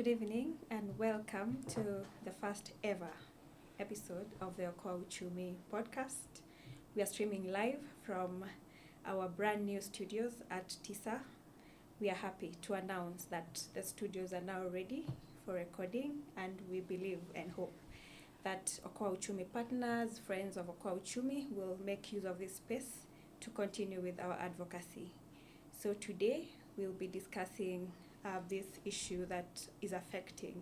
Good evening and welcome to the first ever episode of the Okoa Uchumi podcast. We are streaming live from our brand new studios at TISA. We are happy to announce that the studios are now ready for recording, and we believe and hope that Okoa Uchumi partners, friends of Okoa Uchumi, will make use of this space to continue with our advocacy. So today we'll be discussing this issue that is affecting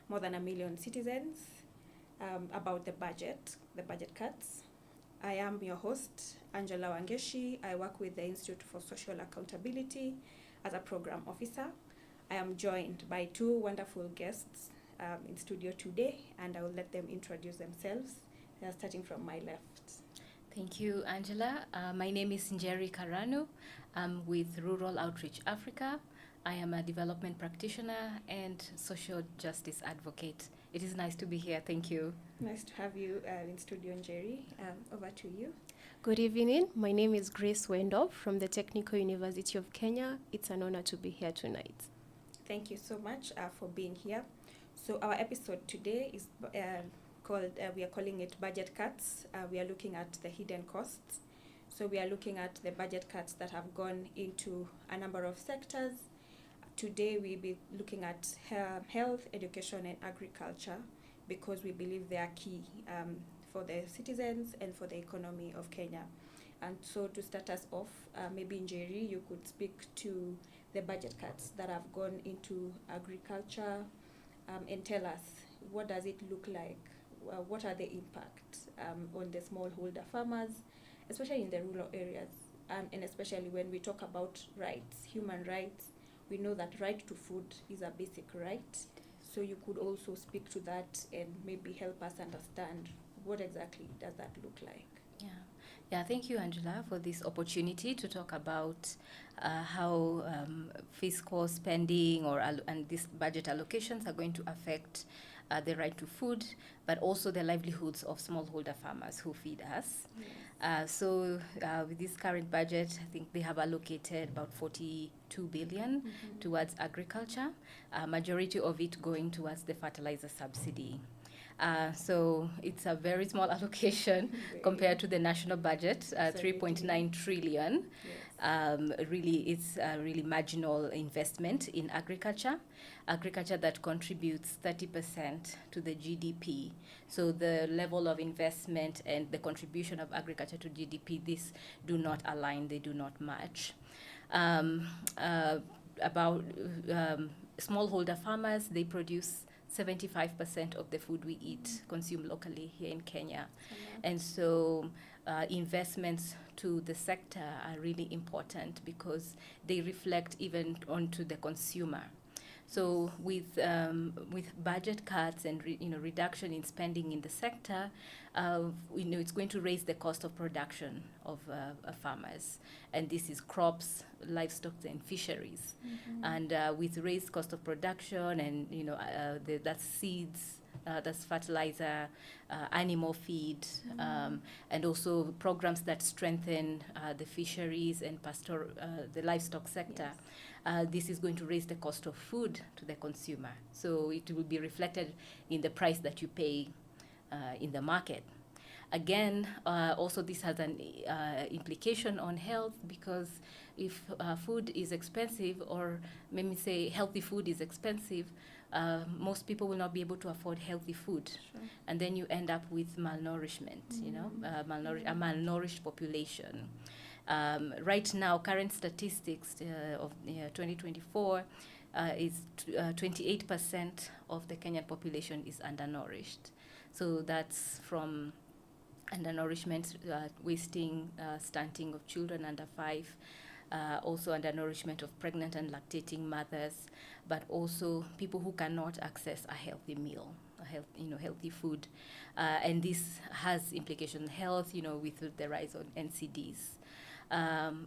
more than 1 million citizens, about the budget cuts. I am your host, Angela Wangeshi. I work with the Institute for Social Accountability as a program officer. I am joined by two wonderful guests in studio today, and I will let them introduce themselves, starting from my left. Thank you, Angela. My name is Njeri Karanu. I'm with Rural Outreach Africa. I am a development practitioner and social justice advocate. It is nice to be here. Thank you. Nice to have you in studio, Njeri. Over to you. Good evening. My name is Grace Wendorf from the Technical University of Kenya. It's an honor to be here tonight. Thank you so much for being here. So our episode today is we are calling it Budget Cuts. We are looking at the hidden costs. So we are looking at the budget cuts that have gone into a number of sectors. Today we'll be looking at health, education, and agriculture because we believe they are key for the citizens and for the economy of Kenya. And so to start us off, maybe Njeri, you could speak to the budget cuts that have gone into agriculture and tell us, what does it look like? What are the impacts on the smallholder farmers, especially in the rural areas, and especially when we talk about rights, human rights. We know that right to food is a basic right. So you could also speak to that and maybe help us understand what exactly does that look like. Yeah. Thank you, Angela, for this opportunity to talk about how fiscal spending and these budget allocations are going to affect the right to food, but also the livelihoods of smallholder farmers who feed us. Yes. So with this current budget, I think they have allocated about 42 billion towards agriculture, majority of it going towards the fertilizer subsidy. So it's a very small allocation compared to the national budget, 3.9 trillion. Yes. Really, it's a really marginal investment in agriculture that contributes 30% to the GDP. So the level of investment and the contribution of agriculture to GDP, these do not align, they do not match. About smallholder farmers, they produce 75% of the food we eat, consume locally here in Kenya. And so investments to the sector are really important because they reflect even onto the consumer. So with budget cuts and reduction in spending in the sector, it's going to raise the cost of production of farmers, and this is crops, livestock, and fisheries. And with raised cost of production, and that's seeds, that's fertilizer, animal feed, and also programs that strengthen the fisheries and the livestock sector. Yes. This is going to raise the cost of food to the consumer. So it will be reflected in the price that you pay in the market. Again, also this has an implication on health, because if food is expensive, or let me say healthy food is expensive, most people will not be able to afford healthy food. Sure. And then you end up with malnourishment, a malnourished population. Right now, current statistics of 2024 is 28% of the Kenyan population is undernourished. So that's from undernourishment, wasting, stunting of children under 5, also undernourishment of pregnant and lactating mothers, but also people who cannot access a healthy meal, healthy food, and this has implications on health, with the rise of NCDs.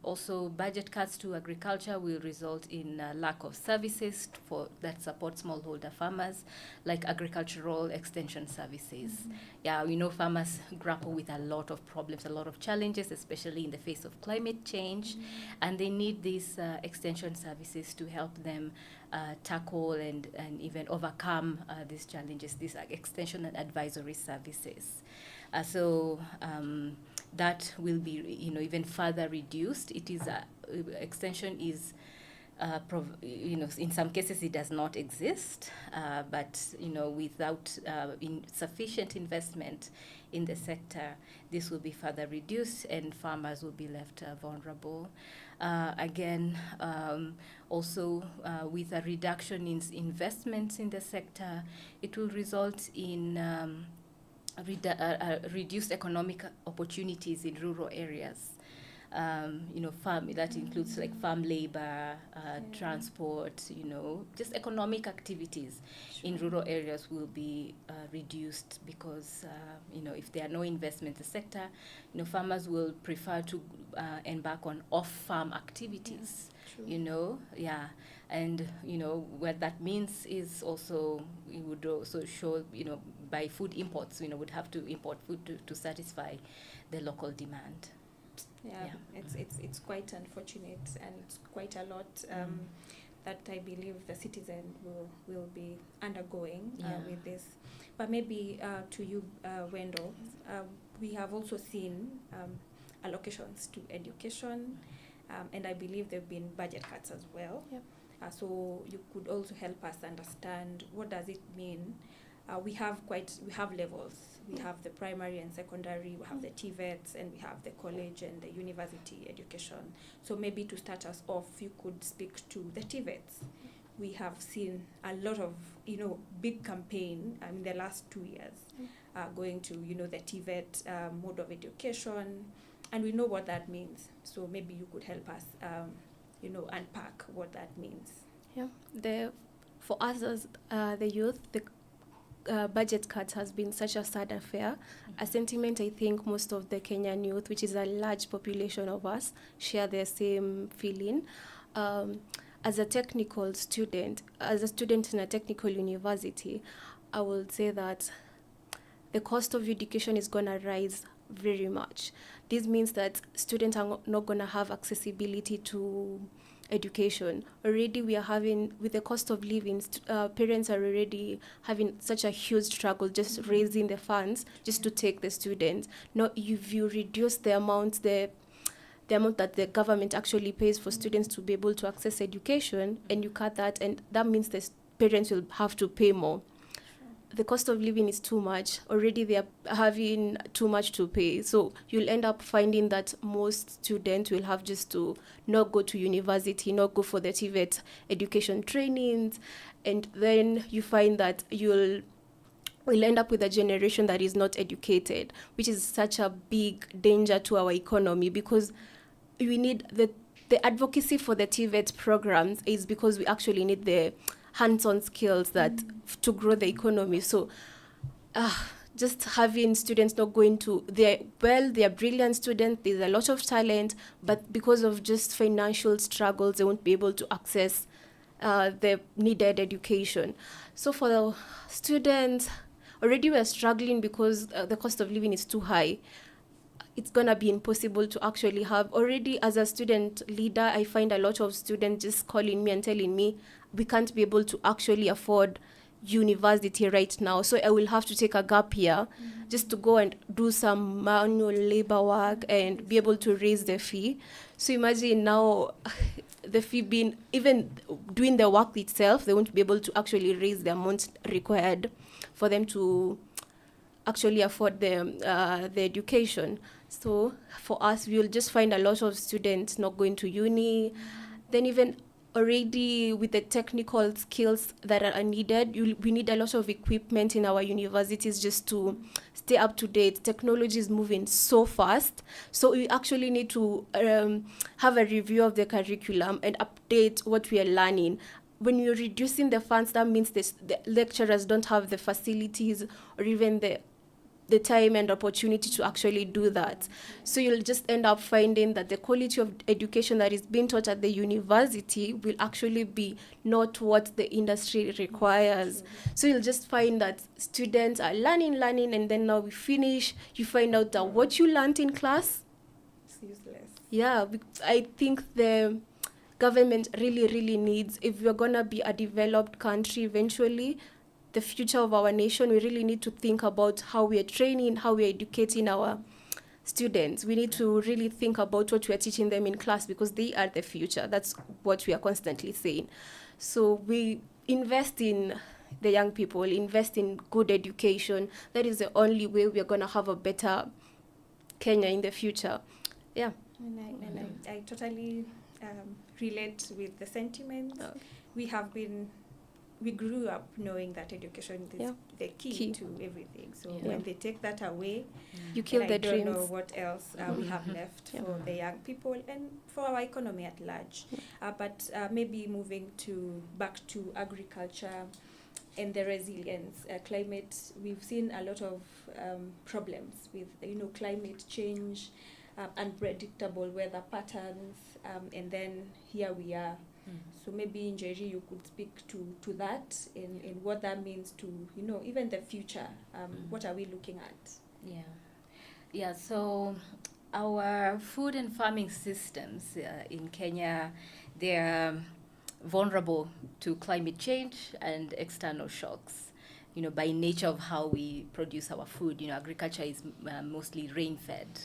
Also, budget cuts to agriculture will result in lack of services that support smallholder farmers, like agricultural extension services. Yeah, we know farmers grapple with a lot of problems, a lot of challenges, especially in the face of climate change, and they need these extension services to help them tackle and even overcome these challenges, these extension and advisory services. So that will be, even further reduced. It is extension is, in some cases it does not exist, but without sufficient investment in the sector, this will be further reduced and farmers will be left vulnerable. Again, also with a reduction in investments in the sector, it will result in reduced economic opportunities in rural areas. Farm, that includes like farm labor, transport, just economic activities in rural areas will be reduced because, if there are no investment in the sector, farmers will prefer to embark on off-farm activities, and, what that means is also, it would also show, by food imports, would have to import food to satisfy the local demand. It's quite unfortunate, and it's quite a lot that I believe the citizen will be undergoing with this. But maybe to you, Wendell, we have also seen allocations to education, and I believe there have been budget cuts as well. Yep. So you could also help us understand what does it mean. We have levels. We have the primary and secondary, we have the TVETs, and we have the college and the university education. So maybe to start us off, you could speak to the TVETs. We have seen a lot of, big campaign in the last 2 years going to, the TVET mode of education, and we know what that means. So maybe you could help us, unpack what that means. Yeah, for us as the youth, the budget cuts has been such a sad affair, a sentiment I think most of the Kenyan youth, which is a large population of us, share the same feeling. As a technical student, in a technical university, I would say that the cost of education is going to rise very much. This means that students are not going to have accessibility to education. Already we are having, with the cost of living, parents are already having such a huge struggle just raising the funds just to take the students. Now, if you reduce the amount that the government actually pays for students to be able to access education, and you cut that, and that means the parents will have to pay more. The cost of living is too much. Already they are having too much to pay. So you'll end up finding that most students will have just to not go to university, not go for the TVET education trainings. And then you find that we'll end up with a generation that is not educated, which is such a big danger to our economy, because we need the advocacy for the TVET programs is because we actually need the hands-on skills that to grow the economy. So just having students not going to, they're brilliant students, there's a lot of talent, but because of just financial struggles, they won't be able to access the needed education. So for the students, already we're struggling because the cost of living is too high. It's going to be impossible to actually have. Already as a student leader, I find a lot of students just calling me and telling me, we can't be able to actually afford university right now, so I will have to take a gap year just to go and do some manual labor work and be able to raise the fee. So imagine now the fee being, even doing the work itself, they won't be able to actually raise the amount required for them to actually afford the education. So for us, we will just find a lot of students not going to uni. Then even already with the technical skills that are needed, we need a lot of equipment in our universities just to stay up to date. Technology is moving so fast. So we actually need to have a review of the curriculum and update what we are learning. When you're reducing the funds, that means the lecturers don't have the facilities or even the the time and opportunity to actually do that. So you'll just end up finding that the quality of education that is being taught at the university will actually be not what the industry requires. So you'll just find that students are learning, and then now we finish, you find out that what you learned in class, It's useless. yeah, I think the government really needs, if we're gonna be a developed country eventually, the future of our nation, we really need to think about how we are training, how we are educating our students. We need to really think about what we are teaching them in class, because they are the future. That's what we are constantly saying. So we invest in the young people, invest in good education. That is the only way we are going to have a better Kenya in the future. Yeah. And I totally relate with the sentiments. We grew up knowing that education is the key to everything. So when they take that away, you kill the dreams. I don't know what else we have left for the young people and for our economy at large. But maybe moving back to agriculture and the resilience, climate. We've seen a lot of problems with climate change, unpredictable weather patterns, and then here we are. So maybe Njeri, you could speak to that in what that means to even the future. What are we looking at? Yeah. So our food and farming systems in Kenya, they're vulnerable to climate change and external shocks. By nature of how we produce our food, agriculture is mostly rain-fed.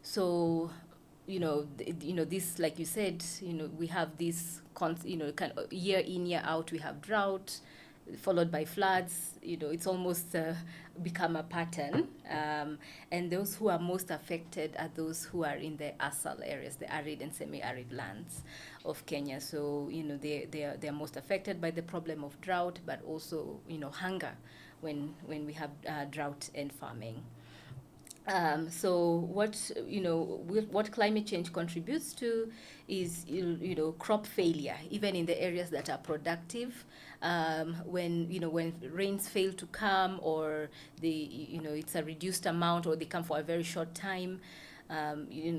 So this, like you said, we have this kind of year in, year out, we have drought followed by floods. It's almost become a pattern, and those who are most affected are those who are in the ASAL areas, the arid and semi-arid lands of Kenya. So they are most affected by the problem of drought, but also hunger when we have drought and farming. So what climate change contributes to is crop failure, even in the areas that are productive. When rains fail to come, or it's a reduced amount, or they come for a very short time,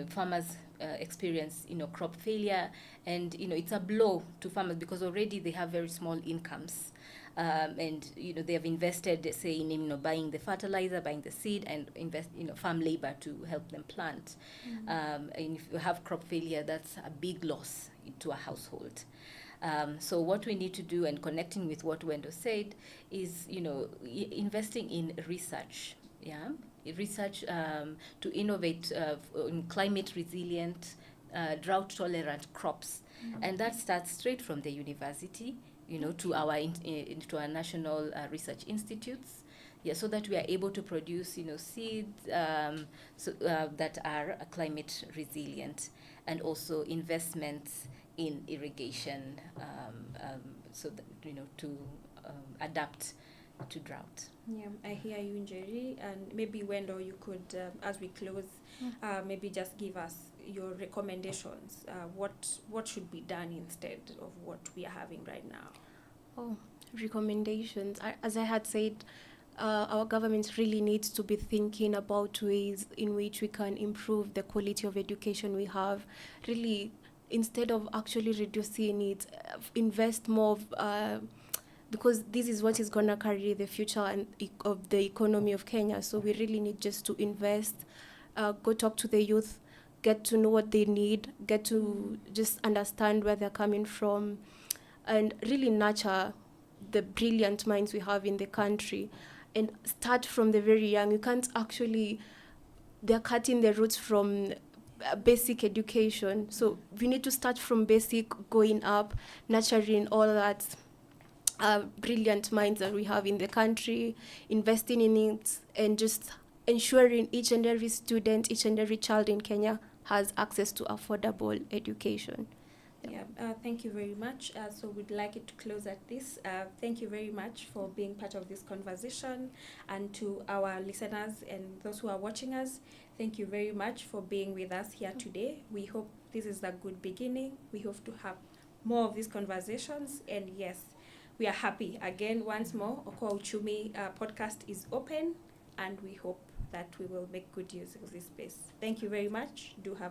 farmers experience crop failure, and it's a blow to farmers because already they have very small incomes. And they have invested, say, in buying the fertilizer, buying the seed, and invest farm labor to help them plant. And if you have crop failure, that's a big loss to a household. So what we need to do, and connecting with what Wendo said, is investing in research. Research to innovate in climate resilient, drought tolerant crops, and that starts straight from the university. To our national research institutes, so that we are able to produce, seeds that are climate resilient, and also investments in irrigation, so that to adapt to drought. Yeah, I hear you, Njeri, and maybe Wendo, you could, as we close, maybe just give us your recommendations. What should be done instead of what we are having right now? Recommendations. As I had said, our government really needs to be thinking about ways in which we can improve the quality of education we have. Really, instead of actually reducing it, invest more because this is what is going to carry the future of the economy of Kenya. So we really need just to invest, go talk to the youth, get to know what they need, get to just understand where they're coming from, and really nurture the brilliant minds we have in the country, and start from the very young. You can't actually, they're cutting the roots from basic education. So we need to start from basic, going up, nurturing all that brilliant minds that we have in the country, investing in it, and just ensuring each and every student, each and every child in Kenya has access to affordable education. Thank you very much. So we'd like it to close at this. Thank you very much for being part of this conversation, and to our listeners and those who are watching us, thank you very much for being with us here today. We hope this is a good beginning. We hope to have more of these conversations, and yes, we are happy. Again, once more, Okoa Uchumi podcast is open, and we hope that we will make good use of this space. Thank you very much. Do have a